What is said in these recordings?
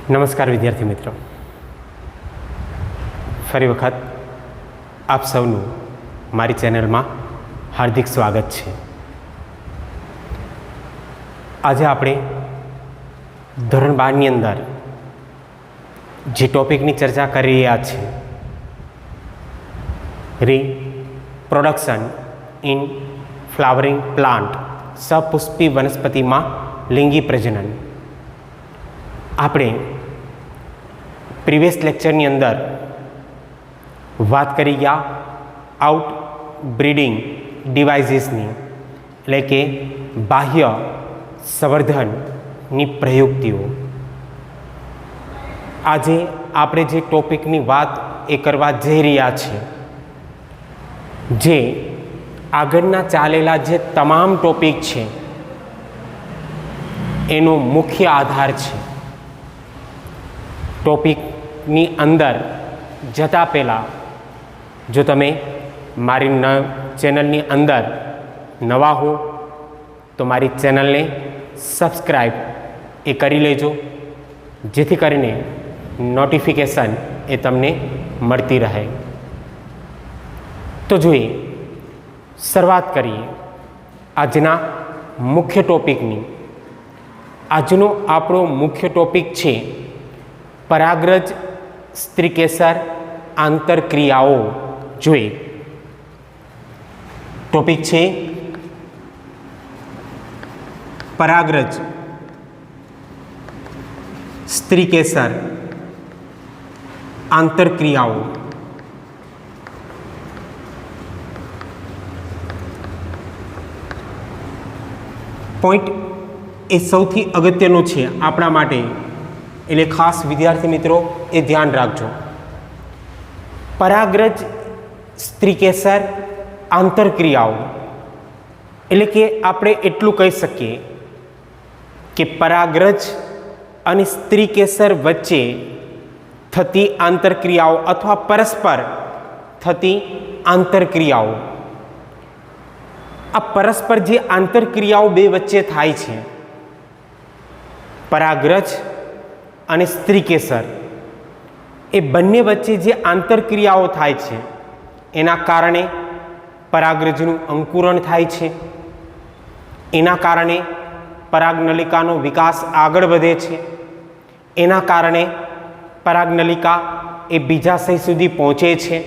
નમસ્કાર વિદ્યાર્થી મિત્રો, ફરી વખત આપ સૌનું મારી ચેનલમાં હાર્દિક સ્વાગત છે. આજે આપણે ધોરણ 12ની અંદર જે ટોપિકની ચર્ચા કરી રહ્યા છીએ, રીપ્રોડક્શન ઇન ફ્લાવરિંગ પ્લાન્ટ, સપુષ્પી વનસ્પતિમાં લિંગી પ્રજનન. આપણે પ્રીવિયસ લેક્ચરની અંદર વાત કરી ગયા આઉટ બ્રીડિંગ ડિવાઇસીસની, એટલે કે બાહ્ય સંવર્ધનની પ્રયુક્તિઓ. આજે આપણે જે ટોપિકની વાત એ કરવા જઈ રહ્યા છીએ, જે આગળના ચાલેલા જે તમામ ટોપિક છે એનો મુખ્ય આધાર છે. ટોપિકની અંદર જતા પહેલાં જો તમે મારી ચેનલની અંદર નવા હો તો મારી ચેનલને સબસ્ક્રાઈબ એ કરી લેજો, જેથી કરીને નોટિફિકેશન એ તમને મળતી રહે. તો જોઈએ, શરૂઆત કરીએ આજના મુખ્ય ટોપિકની. આજનો આપણો મુખ્ય ટોપિક છે પરાગરજ સ્ત્રીકેસર આંતરક્રિયાઓ. જોઈએ, ટોપિક છે પરાગરજ સ્ત્રીકેસર આંતરક્રિયાઓ. પોઈન્ટ એ સૌથી અગત્યનો છે આપણા માટે, એટલે ખાસ વિદ્યાર્થી મિત્રો એ ધ્યાન રાખજો. પરાગરજ સ્ત્રીકેસર આંતરક્રિયાઓ એટલે કે આપણે એટલું કહી શકીએ કે પરાગરજ અને સ્ત્રીકેસર વચ્ચે થતી આંતરક્રિયાઓ અથવા પરસ્પર થતી આંતરક્રિયાઓ. આ પરસ્પર જે આંતરક્રિયાઓ બે વચ્ચે થાય છે, પરાગરજ અને સ્ત્રીકેસર, એ બંને વચ્ચે જે આંતરક્રિયાઓ થાય છે એના કારણે પરાગરજનું અંકુરણ થાય છે. એના કારણે પરાગનલિકાનો વિકાસ આગળ વધે છે. એના કારણે પરાગનલિકા એ બીજાશય સુધી પહોંચે છે.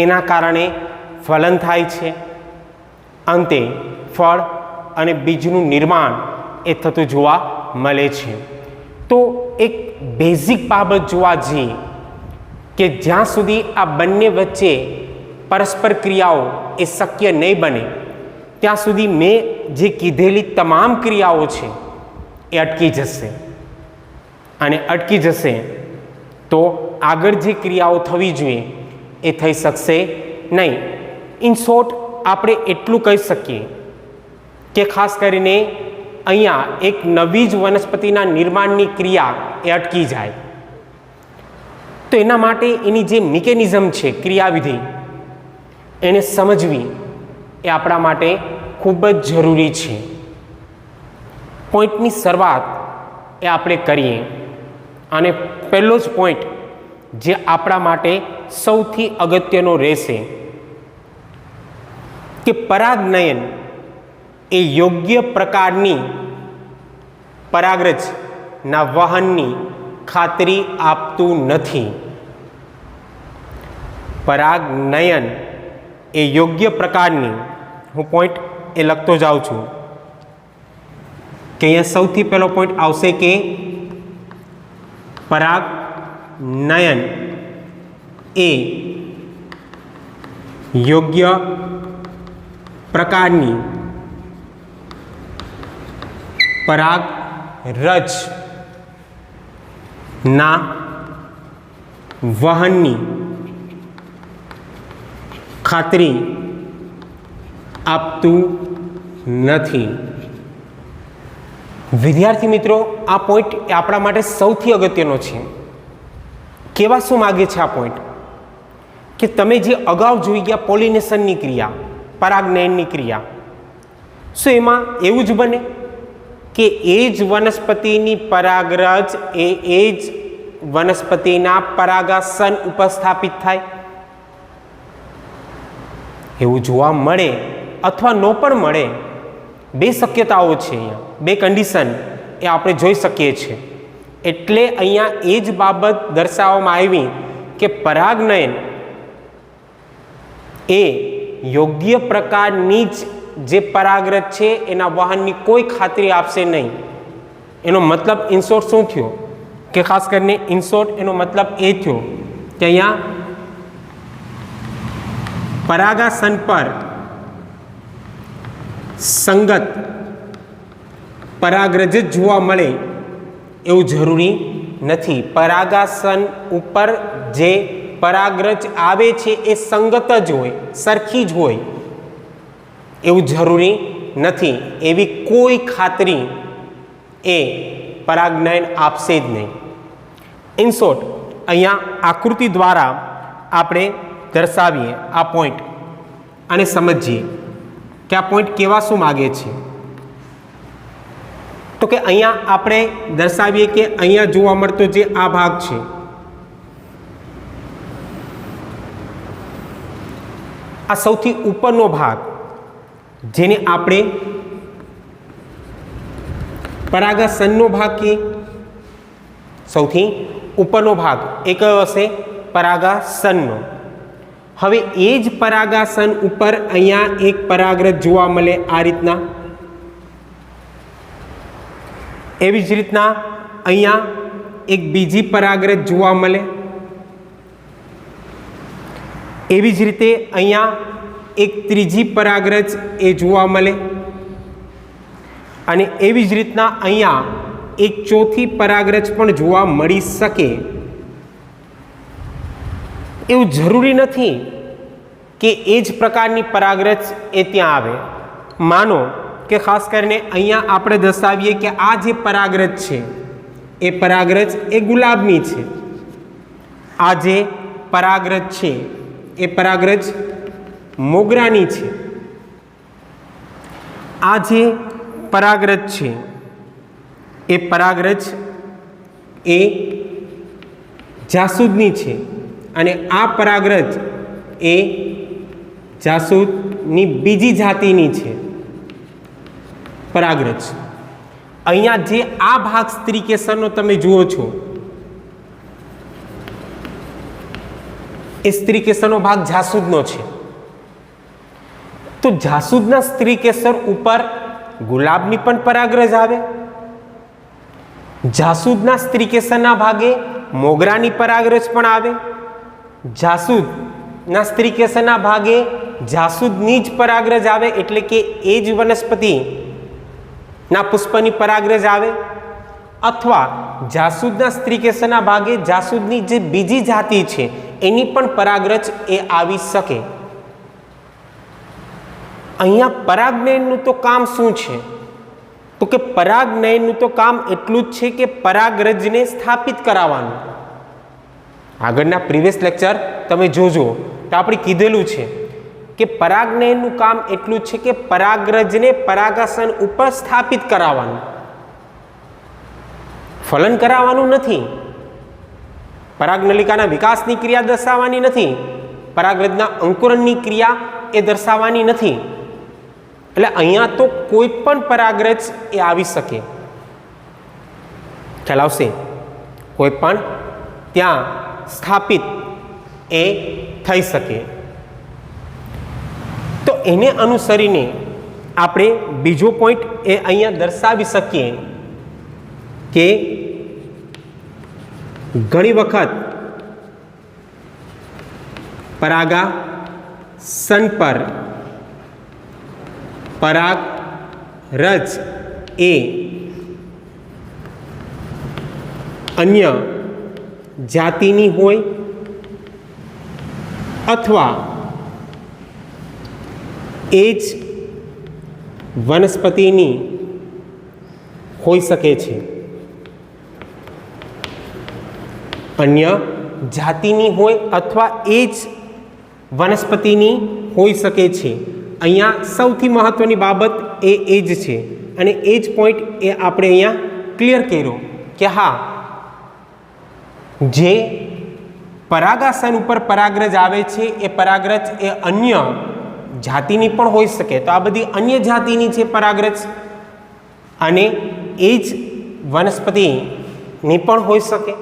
એના કારણે ફલન થાય છે. અંતે ફળ અને બીજનું નિર્માણ એ થતું જોવા મળે છે. તો એક બેઝિક બાબત જોવા જઈએ કે જ્યાં સુધી આ બંને વચ્ચે પરસ્પર ક્રિયાઓ એ શક્ય નહીં બને ત્યાં સુધી મેં જે કીધેલી તમામ ક્રિયાઓ છે એ અટકી જશે. અને અટકી જશે તો આગળ જે ક્રિયાઓ થવી જોઈએ એ થઈ શકશે નહીં. ઇન શોર્ટ આપણે એટલું કહી શકીએ કે ખાસ કરીને અહીંયા એક નવી જ વનસ્પતિના નિર્માણની ક્રિયા એ અટકી જાય. તો એના માટે એની જે મિકેનિઝમ છે, ક્રિયાવિધિ, એને સમજવી એ આપણા માટે ખૂબ જ જરૂરી છે. પોઈન્ટની શરૂઆત એ આપણે કરીએ, અને પહેલો જ પોઈન્ટ જે આપણા માટે સૌથી અગત્યનો રહેશે કે પરાગનયન એ યોગ્ય પ્રકારની પરાગરજના વહનની ખાતરી આપતું નથી. પરાગનયન એ યોગ્ય પ્રકારની, હું પોઈન્ટ એ લખતો જાઉં છું કે અહીંયા સૌથી પહેલો પોઈન્ટ આવશે કે પરાગનયન એ યોગ્ય પ્રકારની પરાગરજના વહનની ખાતરી આપતું નથી. વિદ્યાર્થી મિત્રો, આ પોઈન્ટ આપણા માટે સૌથી અગત્યનો છે. કેવા શું માગે છે આ પોઈન્ટ કે તમે જે અગાઉ જોઈ ગયા પોલિનેશનની ક્રિયા, પરાગનયનની ક્રિયા, શું એમાં એવું જ બને કે એ જ વનસ્પતિની પરાગરજ એ જ વનસ્પતિના પરાગાસન ઉપર સ્થાપિત થાય? એવું જોવા મળે અથવા ન પણ મળે. બે શક્યતાઓ છે અહીંયા, બે કન્ડિશન એ આપણે જોઈ શકીએ છીએ. એટલે અહીંયા એ જ બાબત દર્શાવવામાં આવી કે પરાગનયન એ યોગ્ય પ્રકારની જ જે પરાગરજ છે એના વહનની કોઈ ખાતરી આપશે નહીં. એનો મતલબ ઇનશોર્ટ શું થયો કે ખાસ કરીને ઇનશોર્ટ એનો મતલબ એ થયો કે અહીંયા પરાગાસન પર સંગત પરાગરજ જ જોવા મળે એવું જરૂરી નથી. પરાગાસન ઉપર જે પરાગરજ આવે છે એ સંગત જ હોય, સરખી જ હોય એવું જરૂરી નથી. એવી કોઈ ખાતરી એ પરાગનયન આપશે જ નહીં. ઇન શોર્ટ અહીંયા આકૃતિ દ્વારા આપણે દર્શાવીએ આ પોઈન્ટ અને સમજીએ કે આ પોઈન્ટ કેવા શું માગે છે. તો કે અહીંયા આપણે દર્શાવીએ કે અહીંયા જોવા મળતો જે આ ભાગ છે આ સૌથી ઉપરનો ભાગ જેને આપણે પરાગાસનનો ભાગ કે સૌથી ઉપરનો ભાગ એ કયો હશે? પરાગાસનનો. હવે એ જ પરાગાસન ઉપર અહીંયા એક પરાગરજ જોવા મળે આ રીતના. એવી જ રીતના અહીંયા એક બીજી પરાગરજ જોવા મળે. એવી જ રીતે અહીંયા એક ત્રીજી પરાગરજ એ જોવા મળે અને એવી જ રીતના અહીંયા એક ચોથી પરાગરજ પણ જોવા મળી શકે. એવું જરૂરી નથી કે એ જ પ્રકારની પરાગરજ એ ત્યાં આવે. માનો કે ખાસ કરીને અહીંયા આપણે દર્શાવીએ કે આ જે પરાગરજ છે એ પરાગરજ એ ગુલાબની છે. આ જે પરાગરજ છે એ પરાગરજ મોગરાની છે. આ જે પરાગરજ છે એ પરાગરજ એ જાસૂદની છે અને આ પરાગરજ એ જાસૂદની બીજી જાતિની છે પરાગરજ. અહીંયા જે આ ભાગ સ્ત્રી કેસરનો તમે જુઓ છો એ સ્ત્રી કેસરનો ભાગ જાસૂદનો છે. તો જાસૂદના સ્ત્રી કેસર ઉપર ગુલાબની પણ પરાગરજ આવે, જાસૂદના સ્ત્રી કેસરના ભાગે મોગરાની પરાગરજ પણ આવે, જાસૂદના સ્ત્રી કેસરના ભાગે જાસૂદની જ પરાગરજ આવે એટલે કે એ જ વનસ્પતિના પુષ્પની પરાગરજ આવે, અથવા જાસૂદના સ્ત્રી કેસરના ભાગે જાસૂદની જે બીજી જાતિ છે એની પણ પરાગરજ એ આવી શકે. અહીંયા પરાગનયનનું તો કામ શું છે? તો કે પરાગનયનનું તો કામ એટલું જ છે કે પરાગરજને સ્થાપિત કરાવવાનું. આગળના પ્રીવિયસ લેક્ચર તમે જોજો તો આપણે કીધેલું છે કે પરાગનયનનું કામ એટલું જ છે કે પરાગરજને પરાગાસન ઉપર સ્થાપિત કરાવવાનું, ફલન કરાવવાનું નથી. પરાગનલિકાના વિકાસની ક્રિયા દર્શાવવાની નથી, પરાગરજના અંકુરણની ક્રિયા એ દર્શાવવાની નથી. એટલે અહીંયા તો કોઈ પણ પરાગરજ એ આવી શકે. ખ્યાલ આવશે? કોઈ પણ ત્યાં સ્થાપિત એ થઈ શકે. તો એને અનુસરીને આપણે બીજો પોઈન્ટ એ અહીંયા દર્શાવી શકીએ કે ઘણી વખત પરાગાસન પર પરાગરજ એ અન્ય જાતિની હોય અથવા એ જ વનસ્પતિની હોઈ શકે છે. અન્ય જાતિની હોય અથવા એ જ વનસ્પતિની હોઈ શકે છે. અહીંયા સૌથી મહત્વની બાબત એ જ છે અને એ જ પોઈન્ટ એ આપણે અહીંયા ક્લિયર કર્યો કે હા, જે પરાગાસન ઉપર પરાગરજ આવે છે એ પરાગરજ એ અન્ય જાતિની પણ હોઈ શકે. તો આ બધી અન્ય જાતિની છે પરાગરજ, અને એ જ વનસ્પતિની પણ હોઈ શકે.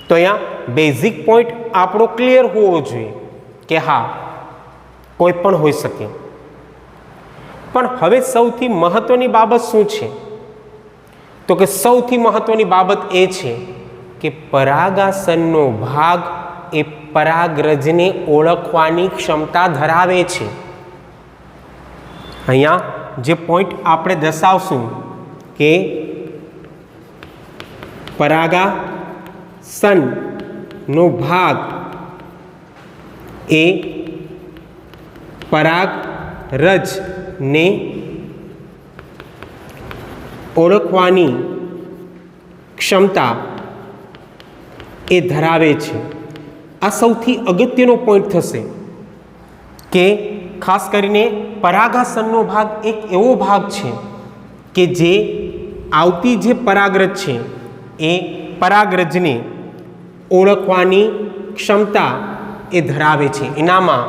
તો અહીંયા બેઝિક પોઈન્ટ આપણો ક્લિયર હોવો જોઈએ કે હા, કોઈ પણ હોઈ શકે. પણ હવે સૌથી મહત્વની બાબત શું છે? તો કે સૌથી મહત્વની બાબત એ છે કે પરાગાસનનો ભાગ એ પરાગરજને ઓળખવાની ક્ષમતા ધરાવે છે. અહીંયા જે પોઈન્ટ આપણે દર્શાવશું કે પરાગાસનનો ભાગ એ પરાગરજને ઓળખવાની ક્ષમતા એ ધરાવે છે. આ સૌથી અગત્યનો પોઈન્ટ થશે કે ખાસ કરીને પરાગાસનનો ભાગ એક એવો ભાગ છે કે જે આવતી જે પરાગરજ છે એ પરાગરજને ઓળખવાની ક્ષમતા એ ધરાવે છે. એનામાં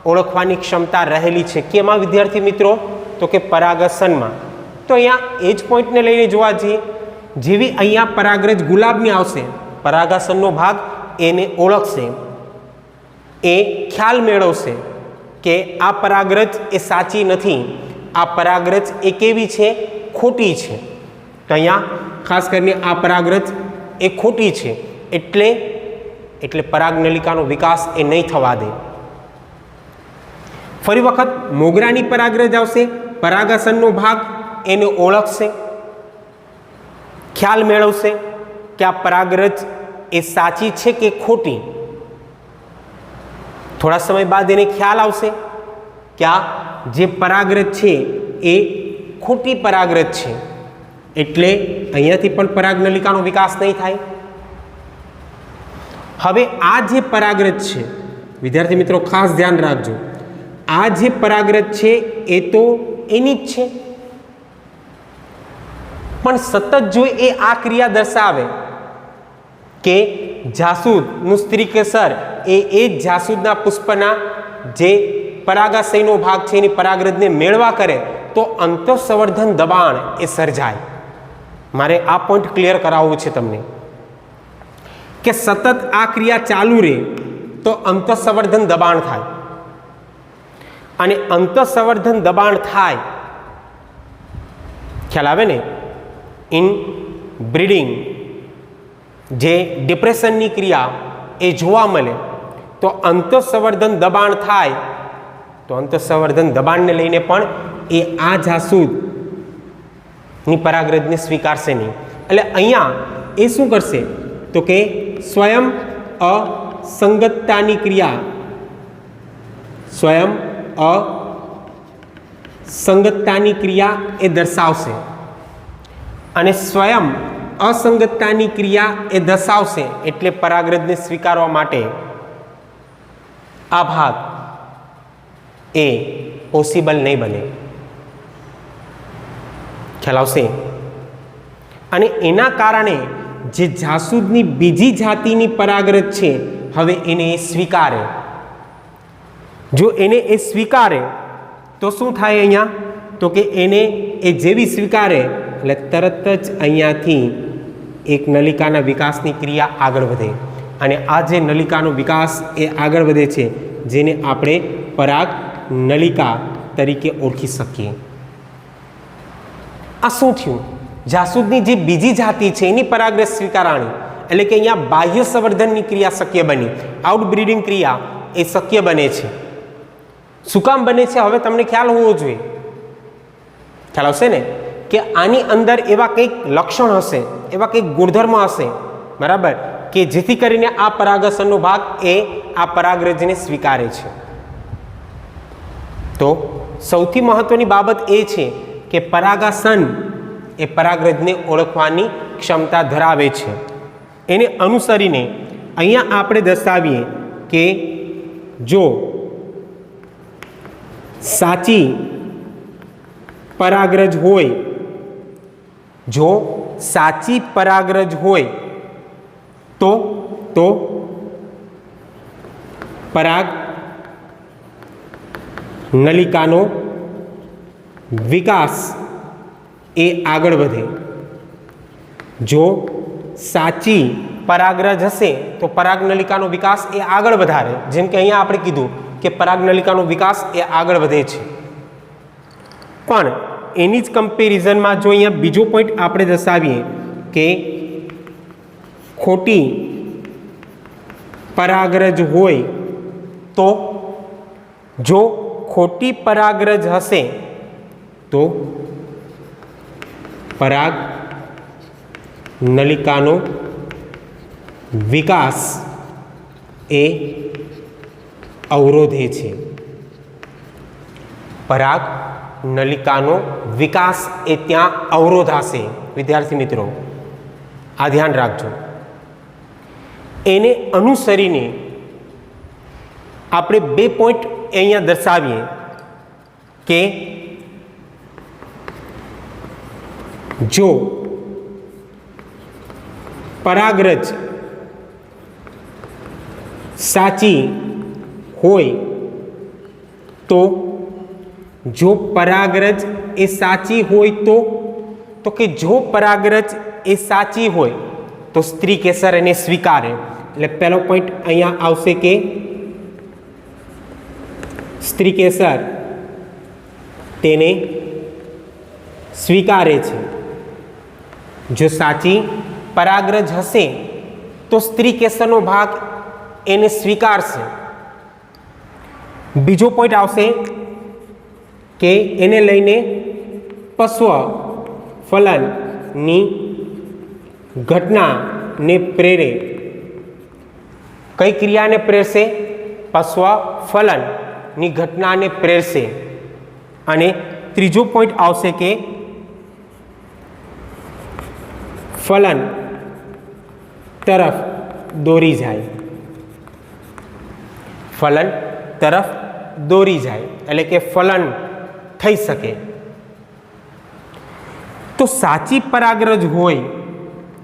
ઓળખવાની ક્ષમતા રહેલી છે. કેમાં વિદ્યાર્થી મિત્રો? તો કે પરાગાસનમાં. તો અહીંયા એ જ પોઈન્ટને લઈને જોવા જઈએ, જેવી અહીંયા પરાગરજ ગુલાબની આવશે, પરાગાસનનો ભાગ એને ઓળખશે, એ ખ્યાલ મેળવશે કે આ પરાગરજ એ સાચી નથી, આ પરાગરજ એ કેવી છે? ખોટી છે. તો અહીંયા ખાસ કરીને આ પરાગરજ એ ખોટી છે, એટલે પરાગનલિકાનો વિકાસ એ નહીં થવા દે. ફરી વખત મોગરાની પરાગરજ આવશે, પરાગાસનનો ભાગ એને ઓળખશે, ખ્યાલ મેળવશે કે આ પરાગરજ એ સાચી છે કે ખોટી. થોડા સમય બાદ એને ખ્યાલ આવશે કે આ જે પરાગરજ છે એ ખોટી પરાગરજ છે, એટલે અહીંયાથી પણ પરાગનલિકાનો વિકાસ નહીં થાય. હવે આ જે પરાગરજ છે વિદ્યાર્થી મિત્રો ખાસ ધ્યાન રાખજો, આ જે પરાગરજ છે એ તો એની જ છે, પણ સતત જો એ આ ક્રિયા દર્શાવે કે જાસૂદનું સ્ત્રીકેસર એ જ જાસૂદના પુષ્પના જે પરાગાશયનો ભાગ છે એની પરાગરજને મેળવા કરે તો અંતઃસંવર્ધન દબાણ એ સર્જાય. મારે આ પોઈન્ટ ક્લિયર કરાવવું છે તમને કે સતત આ ક્રિયા ચાલુ રહે તો અંતઃસંવર્ધન દબાણ થાય, અને અંતઃસંવર્ધન દબાણ થાય, ખ્યાલ આવે ને? ઇન બ્રીડિંગ જે ડિપ્રેશનની ક્રિયા એ જોવા મળે, તો અંતઃસંવર્ધન દબાણ થાય તો અંતઃસંવર્ધન દબાણને લઈને પણ એ આ જાસૂદની પરાગરજને સ્વીકારશે નહીં. એટલે અહીંયા એ શું કરશે? તો કે સ્વયં અસંગતતાની ક્રિયા, સ્વયં અસંગતતાની ક્રિયા એ દર્શાવશે, અને સ્વયં અસંગતતાની ક્રિયા એ દર્શાવશે એટલે પરાગરજને સ્વીકારવા માટે આ ભાગ એ પોસિબલ નહીં બને. ખ્યાલ આવશે? અને એના કારણે જે જાસૂદની બીજી જાતિની પરાગરજ છે હવે એને એ સ્વીકારે. જો એને એ સ્વીકારે તો શું થાય અહીંયા? તો કે એને એ જેવી સ્વીકારે એટલે તરત જ અહીંયાથી એક નલિકાના વિકાસની ક્રિયા આગળ વધે, અને આ જે નલિકાનો વિકાસ એ આગળ વધે છે જેને આપણે પરાગ નલિકા તરીકે ઓળખી શકીએ. આ શું થયું? જાસૂદની જે બીજી જાતિ છે એની પરાગરજ સ્વીકારાણી, એટલે કે અહીંયા બાહ્ય સંવર્ધનની ક્રિયા શક્ય બની, આઉટબ્રીડિંગ ક્રિયા એ શક્ય બને છે. શું કામ બને છે? હવે તમને ખ્યાલ હોવો જોઈએ. ખ્યાલ આવશે ને કે આની અંદર એવા કંઈક લક્ષણ હશે, એવા કંઈક ગુણધર્મ હશે, બરાબર, કે જેથી કરીને આ પરાગાસનનો ભાગ એ આ પરાગરજને સ્વીકારે છે. તો સૌથી મહત્વની બાબત એ છે કે પરાગાસન એ પરાગરજને ઓળખવાની ક્ષમતા ધરાવે છે. એને અનુસરીને અહીંયા આપણે દર્શાવીએ કે જો સાચી પરાગરજ હોય, જો સાચી પરાગરજ હોય તો પરાગ નલિકાનો વિકાસ એ આગળ વધે. જો સાચી પરાગરજ હશે તો પરાગનલિકાનો વિકાસ એ આગળ વધારે. જેમ કે અહીંયા આપણે કીધું કે પરાગનલિકાનો વિકાસ એ આગળ વધે છે. પણ એની જ કમ્પેરિઝનમાં જો અહીંયા બીજો પોઈન્ટ આપણે દર્શાવીએ કે ખોટી પરાગરજ હોય તો જો ખોટી પરાગરજ હશે તો પરાગ નલિકાનો વિકાસ એ અવરોધે છે. પરાગ નલિકાનો વિકાસ એ ત્યાં અવરોધાશે. વિદ્યાર્થી મિત્રો આ ધ્યાન રાખજો. એને અનુસરીને આપણે બે પોઈન્ટ અહીંયા દર્શાવીએ કે જો પરાગરજ સાચી હોય તો જો પરાગરજ એ સાચી હોય તો કે જો પરાગરજ એ સાચી હોય તો સ્ત્રી કેસર એને સ્વીકારે. એટલે પહેલો પોઈન્ટ અહીંયા આવશે કે સ્ત્રી કેસર તેને સ્વીકારે છે. જો સાચી પરાગરજ હશે તો સ્ત્રી કેસરનો ભાગ એને સ્વીકારશે. બીજો પોઈન્ટ આવશે કે એને લઈને પશ્વ ફલનની ઘટનાને પ્રેરે. કઈ ક્રિયાને પ્રેરશે? પશ્વ ફલનની ઘટનાને પ્રેરશે. અને ત્રીજો પોઈન્ટ આવશે કે ફલન તરફ દોરી જાય. ફલન તરફ દોરી જાય એટલે કે ફલન થઈ શકે. તો સાચી પરાગરજ હોય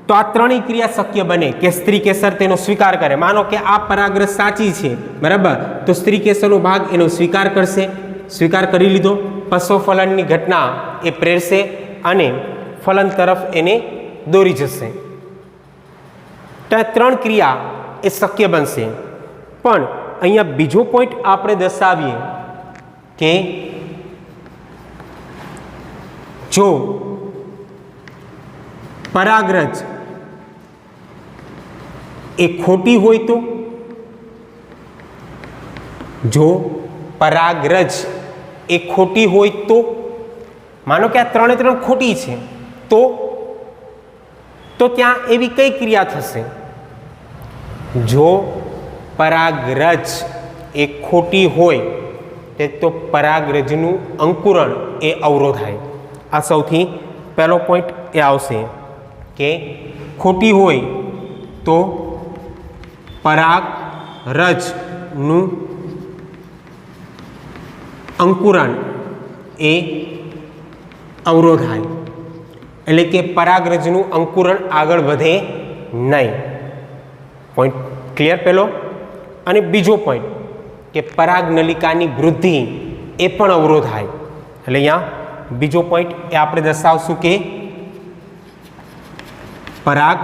તો આ ત્રણેય ક્રિયા શક્ય બને કે સ્ત્રી કેસર તેનો સ્વીકાર કરે. માનો કે આ પરાગરજ સાચી છે, બરાબર, તો સ્ત્રી કેસરનો ભાગ એનો સ્વીકાર કરશે. સ્વીકાર કરી લીધો, પશ્વ ફલનની ઘટના એ પ્રેરશે અને ફલન તરફ એને દોરી જશે. તો આ ત્રણ ક્રિયા એ શક્ય બનશે. પણ અહીંયા બીજો પોઈન્ટ આપણે દર્શાવીએ કે જો પરાગરજ એ ખોટી હોય તો, જો પરાગરજ એ ખોટી હોય તો, માનો કે આ ત્રણે ત્રણ ખોટી છે તો ત્યાં એવી કઈ ક્રિયા થશે? જો પરાગરજ એ ખોટી હોય તો પરાગરજનું અંકુરણ એ અવરોધાય. આ સૌથી પહેલો પોઈન્ટ એ આવશે કે ખોટી હોય તો પરાગરજનું અંકુરણ એ અવરોધાય. એટલે કે પરાગરજનું અંકુરણ આગળ વધે નહીં. પોઈન્ટ ક્લિયર પહેલો. અને બીજો પોઈન્ટ કે પરાગનલિકાની વૃદ્ધિ એ પણ અવરોધાય. એટલે અહીંયા બીજો પોઈન્ટ એ આપણે દર્શાવશું કે પરાગ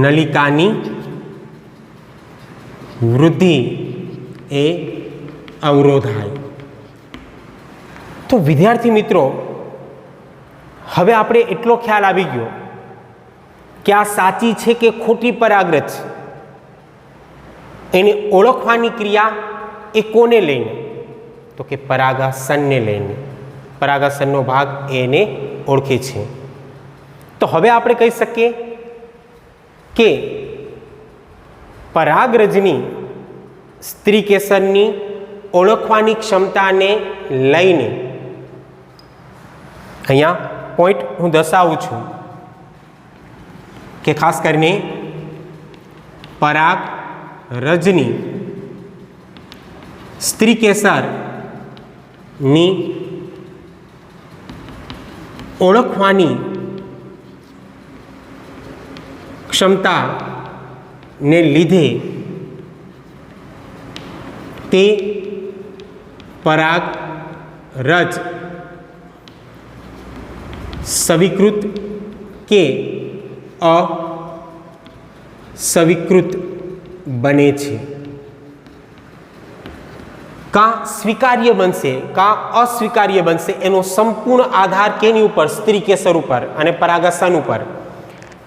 નલિકાની વૃદ્ધિ એ અવરોધાય. તો વિદ્યાર્થી મિત્રો, હવે આપણે એટલો ખ્યાલ આવી ગયો કે આ સાચી છે કે ખોટી પરાગરજ, એને ઓળખવાની ક્રિયા એ કોને લઈને? તો કે પરાગાસનને લઈને. પરાગાસનનો ભાગ એને ઓળખે છે. તો હવે આપણે કહી શકીએ કે પરાગરજની સ્ત્રી કેસરની ઓળખવાની ક્ષમતાને લઈને અહીંયા પોઈન્ટ હું દર્શાવું છું કે ખાસ કરીને પરાગરજની સ્ત્રી કેસરની ઓળખવાની ક્ષમતાને લીધે તે પરાગરજ સવિકૃત કે અસવિકૃત બને છે. કાં સ્વીકાર્ય બનશે કાં અસ્વીકાર્ય બનશે એનો સંપૂર્ણ આધાર કેની ઉપર? સ્ત્રીકેસર ઉપર અને પરાગાસન ઉપર.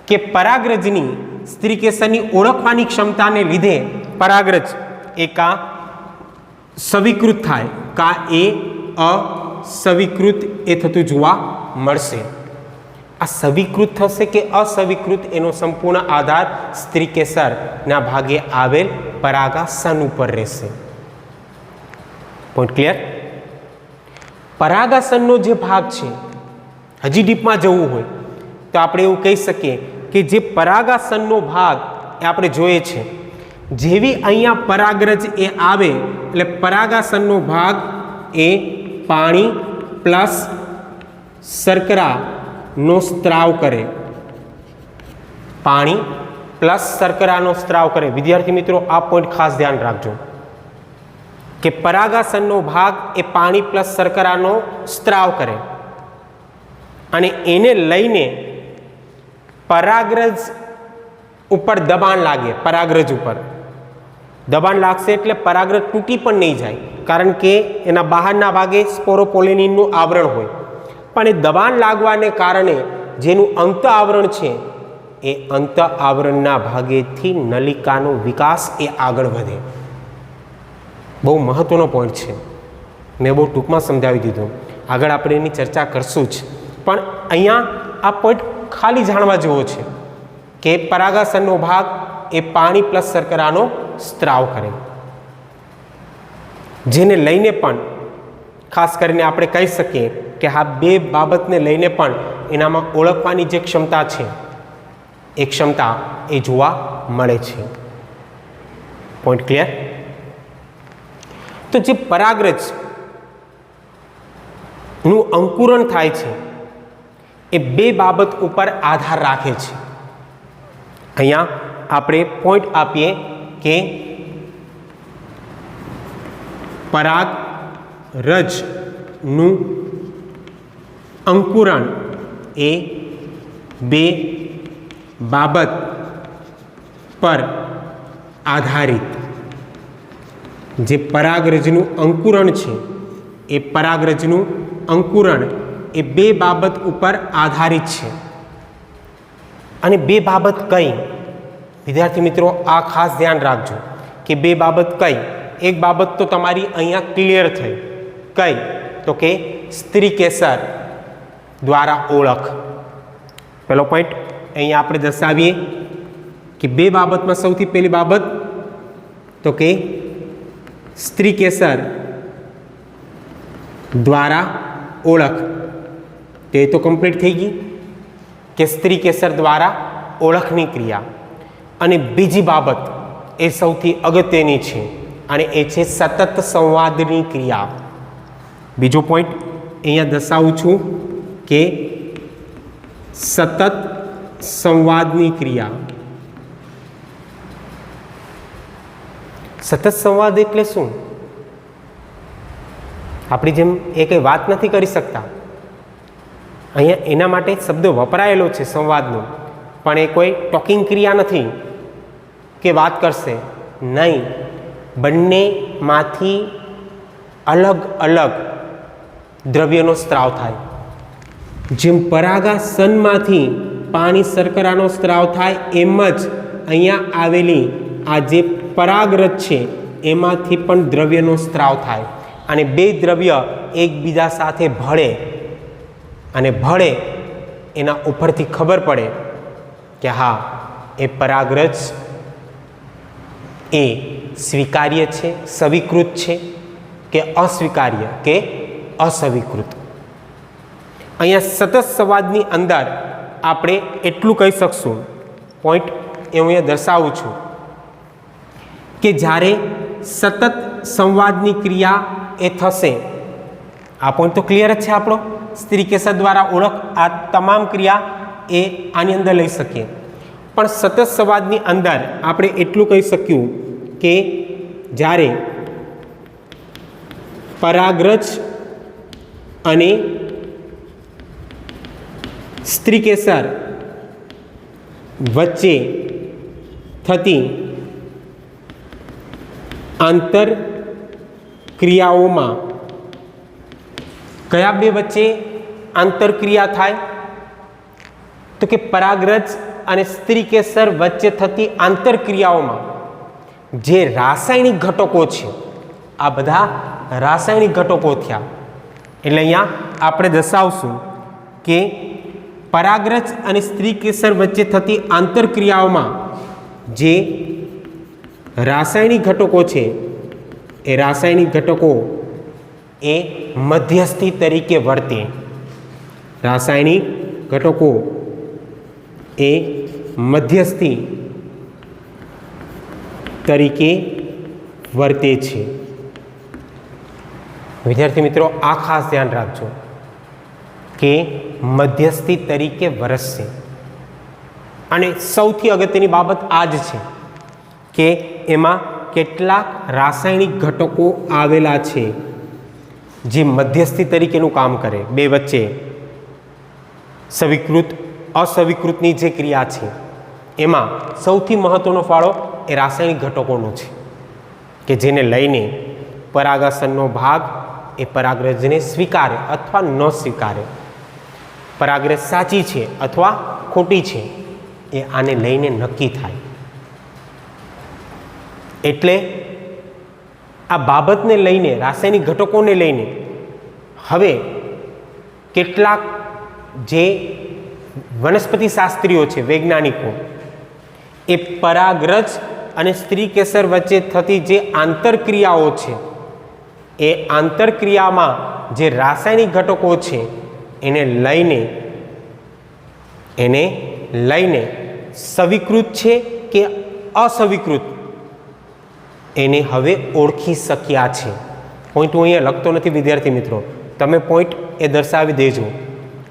કે પરાગરજની સ્ત્રીકેસરની ઓળખવાની ક્ષમતાને લીધે પરાગરજ એ કાં સવિકૃત થાય કાં એ અસવિકૃત એ થતું જોવા મળશે. આ સવિકૃત થશે કે અસવિકૃત એનો સંપૂર્ણ આધાર સ્ત્રીકેસરના ભાગે આવેલ પરાગાસન ઉપર રહેશે. Point clear? પરાગાસનનો જે ભાગ છે, હજી ડીપમાં જવું હોય તો આપણે એવું કહી શકીએ કે જે પરાગાસનનો ભાગ એ આપણે જોઈએ છે, જેવી અહીંયા પરાગરજ એ આવે એટલે પરાગાસનનો ભાગ એ પાણી પ્લસ શર્કરાનો સ્ત્રાવ કરે. પાણી પ્લસ શર્કરાનો સ્ત્રાવ કરે. વિદ્યાર્થી મિત્રો, આ પોઈન્ટ ખાસ ધ્યાન રાખજો કે પરાગાસનનો ભાગ એ પાણી પ્લસ શર્કરાનો સ્ત્રાવ કરે અને એને લઈને પરાગરજ ઉપર દબાણ લાગે. પરાગરજ ઉપર દબાણ લાગશે એટલે પરાગરજ તૂટી પણ નહીં જાય, કારણ કે એના બહારના ભાગે સ્પોરોપોલિનનું આવરણ હોય. પણ એ દબાણ લાગવાને કારણે જેનું અંત આવરણ છે એ અંત આવરણના ભાગેથી નલિકાનો વિકાસ એ આગળ વધે. બહુ મહત્વનો પોઈન્ટ છે, મેં બહુ ટૂંકમાં સમજાવી દીધું. આગળ આપણે એની ચર્ચા કરશું જ, પણ અહીંયા આ પોઈન્ટ ખાલી જાણવા જેવો છે કે પરાગાસનનો ભાગ એ પાણી પ્લસ શર્કરાનો સ્ત્રાવ કરે, જેને લઈને પણ ખાસ કરીને આપણે કહી શકીએ કે આ બે બાબતને લઈને પણ એનામાં ઓળખવાની જે ક્ષમતા છે એ ક્ષમતા એ જોવા મળે છે. Point clear? તો જે પરાગરજનું અંકુરણ થાય છે એ બે બાબત ઉપર આધાર રાખે છે. અહીંયા આપણે પોઈન્ટ આપીએ કે પરાગરજનું અંકુરણ એ બે બાબત પર આધારિત. જે પરાગરજનું અંકુરણ છે એ પરાગરજનું અંકુરણ એ બે બાબત ઉપર આધારિત છે. અને બે બાબત કઈ? વિદ્યાર્થી મિત્રો, આ ખાસ ધ્યાન રાખજો કે બે બાબત કઈ? એક બાબત તો તમારી અહીંયા ક્લિયર થઈ. કઈ? તો કે સ્ત્રીકેસર દ્વારા ઓળખ. પહેલો પોઈન્ટ અહીંયા આપણે દર્શાવીએ કે બે બાબતમાં સૌથી પહેલી બાબત તો કે સ્ત્રીકેસર દ્વારા ઓળખ. તે તો કમ્પ્લીટ થઈ ગઈ કે સ્ત્રીકેસર દ્વારા ઓળખની ક્રિયા. અને બીજી બાબત એ સૌથી અગત્યની છે અને એ છે સતત સંવાદની ક્રિયા. બીજો પોઈન્ટ અહીંયા દર્શાવું છું કે સતત સંવાદની ક્રિયા. સતત સંવાદ એટલે શું? આપણી જેમ એ કંઈ વાત નથી કરી શકતા. અહીંયા એના માટે શબ્દ વપરાયેલો છે સંવાદનો, પણ એ કોઈ ટોકિંગ ક્રિયા નથી કે વાત કરશે. નહીં, બંનેમાંથી અલગ અલગ દ્રવ્યનો સ્ત્રાવ થાય. જેમ પરાગાસનમાંથી પાણી શર્કરાનો સ્ત્રાવ થાય એમ જ અહીંયા આવેલી આ જે પરાગરજ છે એમાંથી પણ દ્રવ્યનો સ્ત્રાવ થાય. અને બે દ્રવ્ય એકબીજા સાથે ભળે અને ભળે એના ઉપરથી ખબર પડે કે હા, એ પરાગરજ એ સ્વીકાર્ય છે, સવિકૃત છે કે અસ્વીકાર્ય કે અસવિકૃત. અહીંયા સતત સંવાદની અંદર આપણે એટલું કહી શકશું, પોઈન્ટ એ હું અહીંયા દર્શાવું છું કે જ્યારે સતત સંવાદની ક્રિયા એ થશે, આ પોઈન્ટ તો ક્લિયર જ છે આપણો, સ્ત્રી કેસર દ્વારા ઓળખ, આ તમામ ક્રિયા એ આની અંદર લઈ શકીએ. પણ સતત સંવાદની અંદર આપણે એટલું કહી શક્યું કે જ્યારે પરાગરજ અને સ્ત્રી કેસર વચ્ચે થતી આંતર ક્રિયાઓમાં કયા બે વચ્ચે આંતરક્રિયા થાય? તો કે પરાગરજ અને સ્ત્રી કેસર વચ્ચે થતી આંતરક્રિયાઓમાં જે રાસાયણિક ઘટકો છે, આ બધા રાસાયણિક ઘટકો થયા. એટલે અહીંયા આપણે દર્શાવશું કે પરાગરજ અને સ્ત્રી કેસર વચ્ચે થતી આંતરક્રિયાઓમાં જે રાસાયણિક ઘટકો છે, એ રાસાયણિક ઘટકો એ મધ્યસ્થી તરીકે વર્તે. રાસાયણિક ઘટકો એ મધ્યસ્થી તરીકે વર્તે છે. વિદ્યાર્થી મિત્રો, આ ખાસ ધ્યાન રાખજો કે મધ્યસ્થી તરીકે વરસશે. અને સૌથી અગત્યની બાબત આ જ છે કે એમાં કેટલાક રાસાયણિક ઘટકો આવેલા છે જે મધ્યસ્થી તરીકેનું કામ કરે. બે વચ્ચે સવિકૃત અસવિકૃતની જે ક્રિયા છે એમાં સૌથી મહત્વનો ફાળો એ રાસાયણિક ઘટકોનો છે કે જેને લઈને પરાગાસનનો ભાગ એ પરાગરજને સ્વીકારે અથવા ન સ્વીકારે, પરાગરજ સાચી છે અથવા ખોટી છે એ આને લઈને નક્કી થાય. એટલે આ બાબતને લઈને, રાસાયણિક ઘટકોને લઈને હવે કેટલાક જે વનસ્પતિ શાસ્ત્રીઓ છે, વૈજ્ઞાનિકો, એ પરાગરજ અને સ્ત્રી કેસર વચ્ચે થતી જે આંતરક્રિયાઓ છે, એ આંતરક્રિયામાં જે રાસાયણિક ઘટકો છે એને લઈને સવિકૃત છે કે અસવિકૃત એને હવે ઓળખી શક્યા છે. પોઈન્ટ હું અહીંયા લખતો નથી વિદ્યાર્થી મિત્રો, તમે પોઈન્ટ એ દર્શાવી દેજો.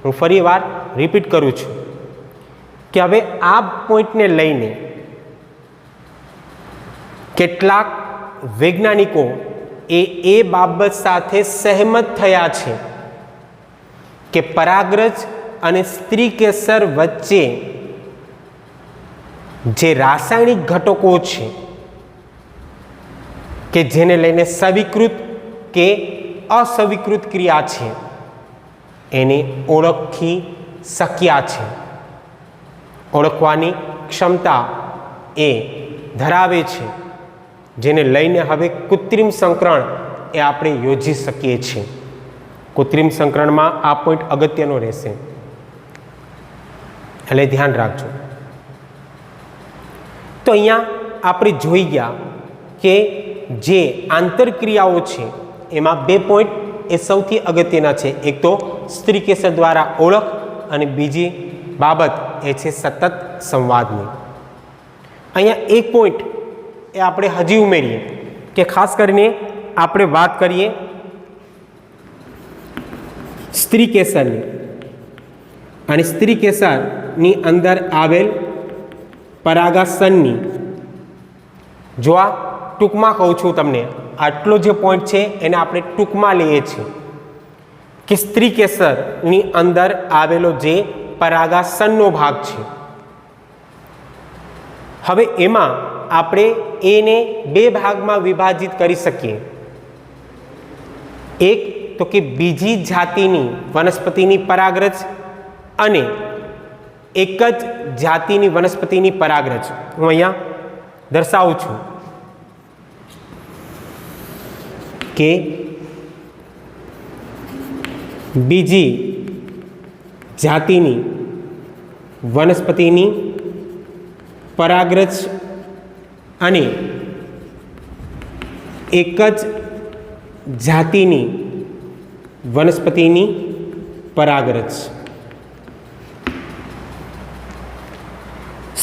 હું ફરી વાર રિપીટ કરું છું કે હવે આ પોઈન્ટને લઈને કેટલાક વૈજ્ઞાનિકો એ બાબત સાથે સહેમત થયા છે કે પરાગરજ અને સ્ત્રી કેસર વચ્ચે જે રાસાયણિક ઘટકો છે કે જેને લઈને સવિકૃત કે અસવિકૃત ક્રિયા છે એને ઓળખી શક્યા છે. ઓળખવાની ક્ષમતા એ ધરાવે છે, જેને લઈને હવે કૃત્રિમ સંકરણ એ આપણે યોજી શકીએ છીએ. કૃત્રિમ સંકરણમાં આ પોઈન્ટ અગત્યનો રહેશે, એટલે ધ્યાન રાખજો. તો અહીંયા આપણે જોઈ ગયા કે જે આંતરક્રિયાઓ છે એમાં બે પોઈન્ટ એ સૌથી અગત્યના છે. એક તો સ્ત્રી કેસર દ્વારા ઓળખ અને બીજી બાબત એ છે સતત સંવાદની. અહીંયા એક પોઈન્ટ એ આપણે હજી ઉમેરીએ કે ખાસ કરીને આપણે વાત કરીએ સ્ત્રી કેસરની, અને સ્ત્રી કેસરની અંદર આવેલ પરાગાસનની. જો આ ટૂંકમાં કહું છું તમને, આટલો જે પોઈન્ટ છે એને આપણે ટૂંકમાં લઈએ છીએ કે સ્ત્રી કેસરની અંદર આવેલો જે પરાગાસનનો ભાગ છે, હવે એમાં આપણે એને બે ભાગમાં વિભાજિત કરી શકીએ. એક તો કે બીજી જાતિની વનસ્પતિની પરાગરજ અને એક જ જાતિની વનસ્પતિની પરાગરજ. હું અહીંયા દર્શાવું છું કે બીજી જાતિની વનસ્પતિની પરાગરજ અને એક જ જાતિની વનસ્પતિની પરાગરજ.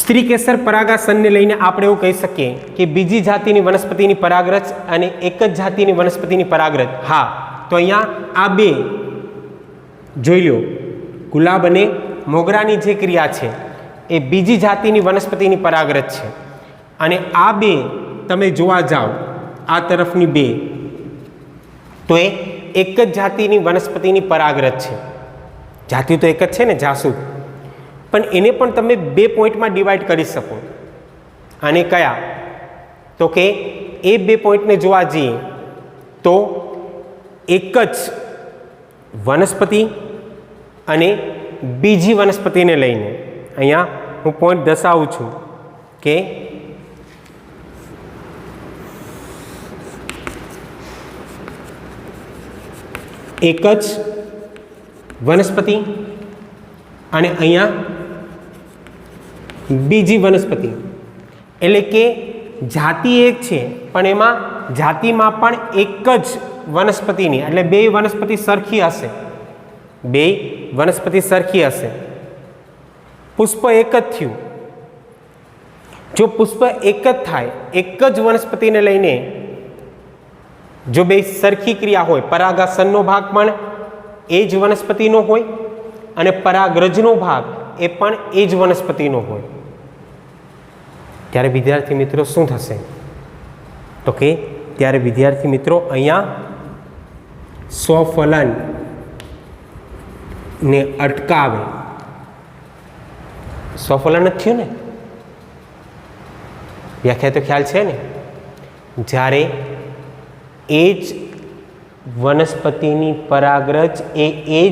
સ્ત્રી કેસર પરાગાસનને લઈને આપણે એવું કહી શકીએ કે બીજી જાતિની વનસ્પતિની પરાગરજ અને એક જ જાતિની વનસ્પતિની પરાગરજ. હા, તો અહીંયા આ બે જોઈ લો, ગુલાબ અને મોગરાની જે ક્રિયા છે એ બીજી જાતિની વનસ્પતિની પરાગરજ છે, અને આ બે તમે જોવા જાઓ, આ તરફની બે, તો એ એક જ જાતિની વનસ્પતિની પરાગરજ છે. જાતિ તો એક જ છે ને, જાસૂદ, પણ એને પણ તમે બે પોઈન્ટમાં ડિવાઈડ કરી શકો. અને કયા? તો કે એ બે પોઈન્ટને જોવા જઈએ તો એક જ વનસ્પતિ અને બીજી વનસ્પતિને લઈને, અહીંયા હું પોઈન્ટ દર્શાવું છું કે એક જ વનસ્પતિ અને અહીંયા બીજી વનસ્પતિ, એટલે કે જાતિ એક છે પણ એમાં જાતિમાં પણ એક જ વનસ્પતિની, એટલે બે વનસ્પતિ સરખી હશે, બે વનસ્પતિ સરખી હશે. પુષ્પ એક જ થયું. જો પુષ્પ એક જ થાય, એક જ વનસ્પતિને લઈને જો બે સરખી ક્રિયા હોય, પરાગાસનનો ભાગ પણ એ જ વનસ્પતિનો હોય અને પરાગરજનો ભાગ એ પણ એ જ વનસ્પતિનો હોય, ત્યારે વિદ્યાર્થી મિત્રો શું થશે? તો કે ત્યારે વિદ્યાર્થી મિત્રો અહીંયા સ્વફલન ને અટકાવે. સ્વફલન જ થયું ને, વ્યાખ્યા તો ખ્યાલ છે ને. જ્યારે એ જ વનસ્પતિની પરાગરજ એ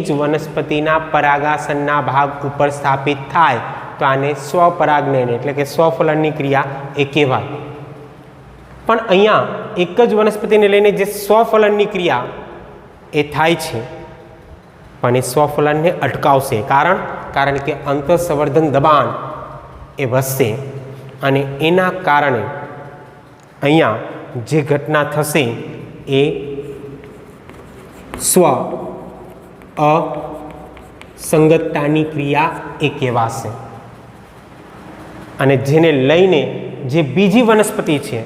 જ વનસ્પતિના પરાગાસનના ભાગ ઉપર સ્થાપિત થાય તો આને સ્વપરાગનયન એટલે કે સ્વફલનની ક્રિયા એ કહેવાય. પણ અહીંયા એક જ વનસ્પતિને લઈને જે સ્વફલનની ક્રિયા એ થાય છે, પણ એ સ્વફલનને અટકાવશે. કારણ કે અંતઃસંવર્ધન દબાણ એ વધશે અને એના કારણે અહીંયા જે ઘટના થશે એ સ્વ અસંગતતાની ક્રિયા એ કહેવાશે. અને જેને લઈને જે બીજી વનસ્પતિ છે,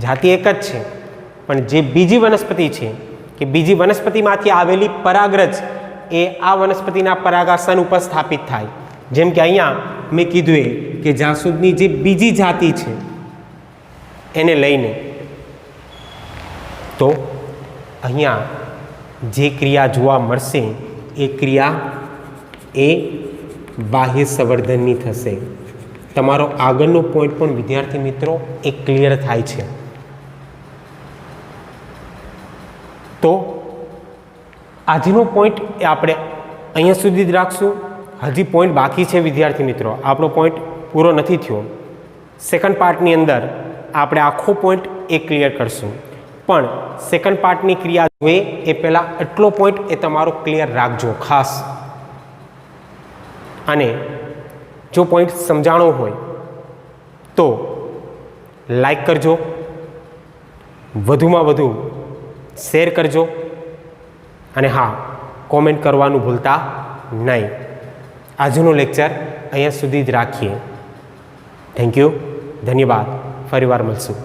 જાતિ એક જ છે પણ જે બીજી વનસ્પતિ છે કે બીજી વનસ્પતિમાંથી આવેલી પરાગરજ એ આ વનસ્પતિના પરાગાસન ઉપર સ્થાપિત થાય. જેમ કે અહીંયા મેં કીધું એ કે જાસૂદની જે બીજી જાતિ છે એને લઈને, તો અહીંયા જે ક્રિયા જોવા મળશે એ ક્રિયા એ બાહ્ય સંવર્ધનની થશે. તમારો આગળનો પોઈન્ટ પણ વિદ્યાર્થી મિત્રો એ ક્લિયર થાય છે. તો આજનો પોઈન્ટ એ આપણે અહીંયા સુધી જ રાખશું. હજી પોઈન્ટ બાકી છે વિદ્યાર્થી મિત્રો, આપણો પોઈન્ટ પૂરો નથી થયો. સેકન્ડ પાર્ટની અંદર આપણે આખો પોઈન્ટ એ ક્લિયર કરશું. પણ સેકન્ડ પાર્ટની ક્રિયા જોઈએ એ પહેલાં એટલો પોઈન્ટ એ તમારો ક્લિયર રાખજો ખાસ. અને જો પોઈન્ટ સમજાણો હોય તો લાઈક કરજો, વધુમાં વધુ શેર કરજો, અને હા, કોમેન્ટ કરવાનું ભૂલતા નહીં. આજનું લેક્ચર અહીંયા સુધી જ રાખીએ. થેન્ક યુ, ધન્યવાદ. ફરીવાર મળશું.